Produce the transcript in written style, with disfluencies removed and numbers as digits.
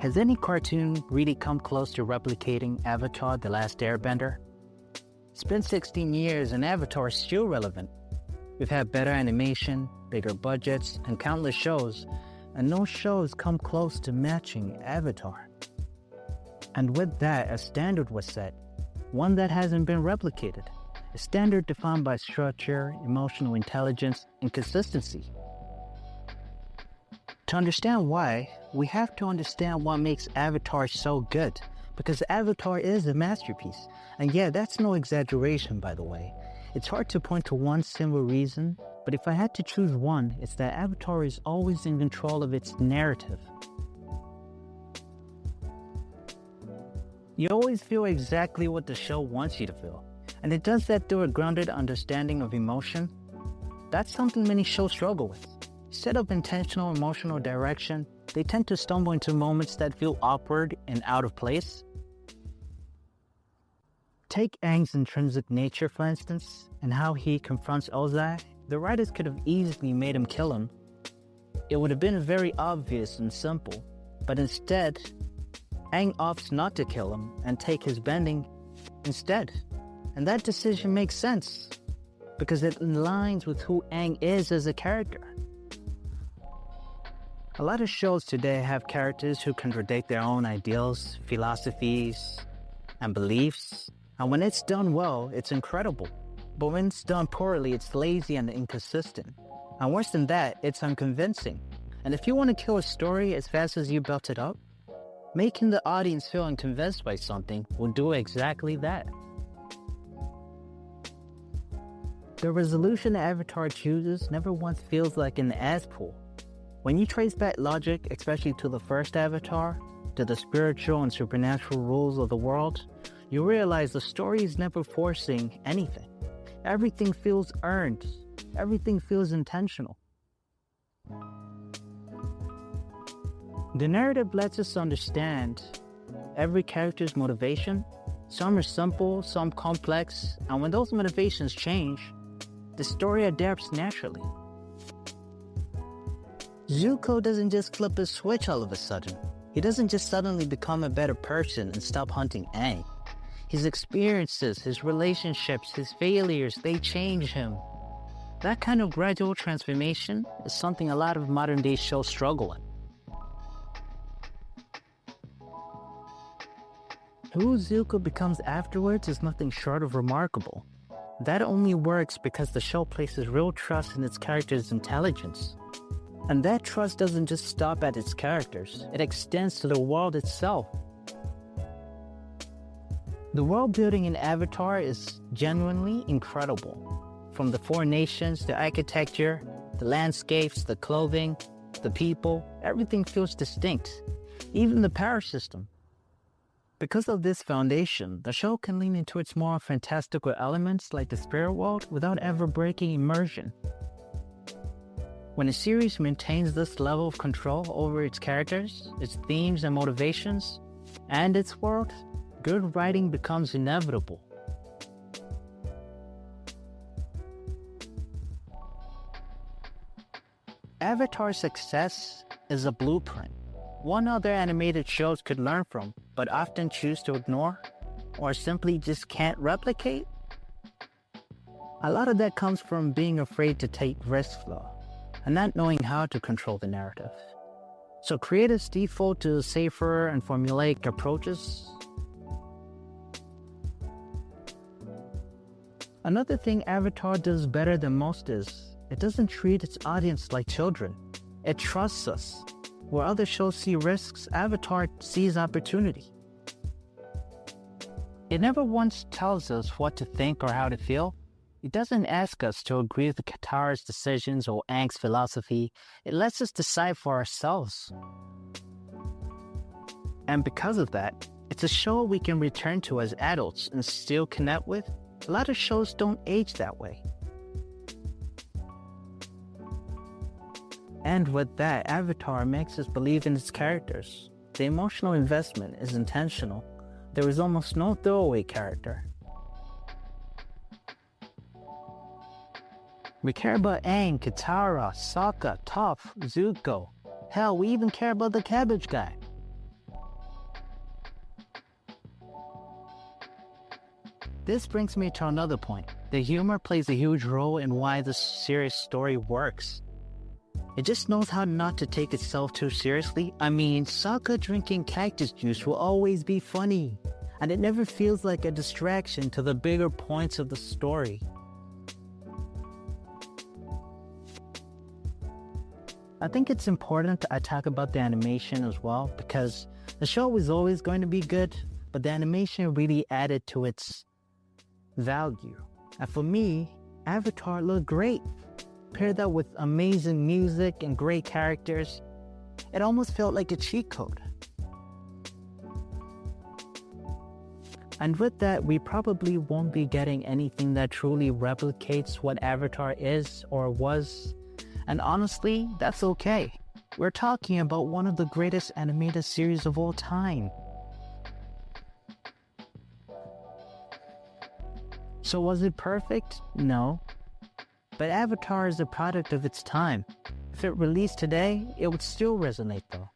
Has any cartoon really come close to replicating Avatar: The Last Airbender? It's been 16 years and Avatar is still relevant. We've had better animation, bigger budgets, and countless shows, and no shows come close to matching Avatar. And with that, a standard was set, one that hasn't been replicated. A standard defined by structure, emotional intelligence, and consistency. To understand why, we have to understand what makes Avatar so good, because Avatar is a masterpiece. And yeah, that's no exaggeration, by the way. It's hard to point to one single reason, but if I had to choose one, it's that Avatar is always in control of its narrative. You always feel exactly what the show wants you to feel, and it does that through a grounded understanding of emotion. That's something many shows struggle with. Instead of intentional emotional direction, they tend to stumble into moments that feel awkward and out of place. Take Aang's intrinsic nature, for instance, and how he confronts Ozai. The writers could have easily made him kill him. It would have been very obvious and simple, but instead, Aang opts not to kill him and take his bending instead. And that decision makes sense, because it aligns with who Aang is as a character. A lot of shows today have characters who contradict their own ideals, philosophies, and beliefs. And when it's done well, it's incredible. But when it's done poorly, it's lazy and inconsistent. And worse than that, it's unconvincing. And if you want to kill a story as fast as you built it up, making the audience feel unconvinced by something will do exactly that. The resolution Avatar chooses never once feels like an ass-pull. When you trace back logic, especially to the first Avatar, to the spiritual and supernatural rules of the world, you realize the story is never forcing anything. Everything feels earned. Everything feels intentional. The narrative lets us understand every character's motivation. Some are simple, some complex, and when those motivations change, the story adapts naturally. Zuko doesn't just flip a switch all of a sudden. He doesn't just suddenly become a better person and stop hunting Aang. His experiences, his relationships, his failures, they change him. That kind of gradual transformation is something a lot of modern day shows struggle with. Who Zuko becomes afterwards is nothing short of remarkable. That only works because the show places real trust in its character's intelligence. And that trust doesn't just stop at its characters, it extends to the world itself. The world building in Avatar is genuinely incredible. From the four nations, the architecture, the landscapes, the clothing, the people, everything feels distinct. Even the power system. Because of this foundation, the show can lean into its more fantastical elements like the spirit world without ever breaking immersion. When a series maintains this level of control over its characters, its themes and motivations, and its world, good writing becomes inevitable. Avatar's success is a blueprint, one other animated shows could learn from, but often choose to ignore, or simply just can't replicate. A lot of that comes from being afraid to take risks though, and not knowing how to control the narrative. So creators default to safer and formulaic approaches. Another thing Avatar does better than most is, it doesn't treat its audience like children. It trusts us. Where other shows see risks, Avatar sees opportunity. It never once tells us what to think or how to feel. It doesn't ask us to agree with Katara's decisions or Aang's philosophy. It lets us decide for ourselves. And because of that, it's a show we can return to as adults and still connect with. A lot of shows don't age that way. And with that, Avatar makes us believe in its characters. The emotional investment is intentional. There is almost no throwaway character. We care about Aang, Katara, Sokka, Toph, Zuko. Hell, we even care about the cabbage guy. This brings me to another point. The humor plays a huge role in why the series story works. It just knows how not to take itself too seriously. I mean, Sokka drinking cactus juice will always be funny, and it never feels like a distraction to the bigger points of the story. I think it's important I talk about the animation as well, because the show was always going to be good, but the animation really added to its value. And for me, Avatar looked great. Pair that with amazing music and great characters, it almost felt like a cheat code. And with that, we probably won't be getting anything that truly replicates what Avatar is or was. And honestly, that's okay. We're talking about one of the greatest animated series of all time. So was it perfect? No. But Avatar is a product of its time. If it released today, it would still resonate though.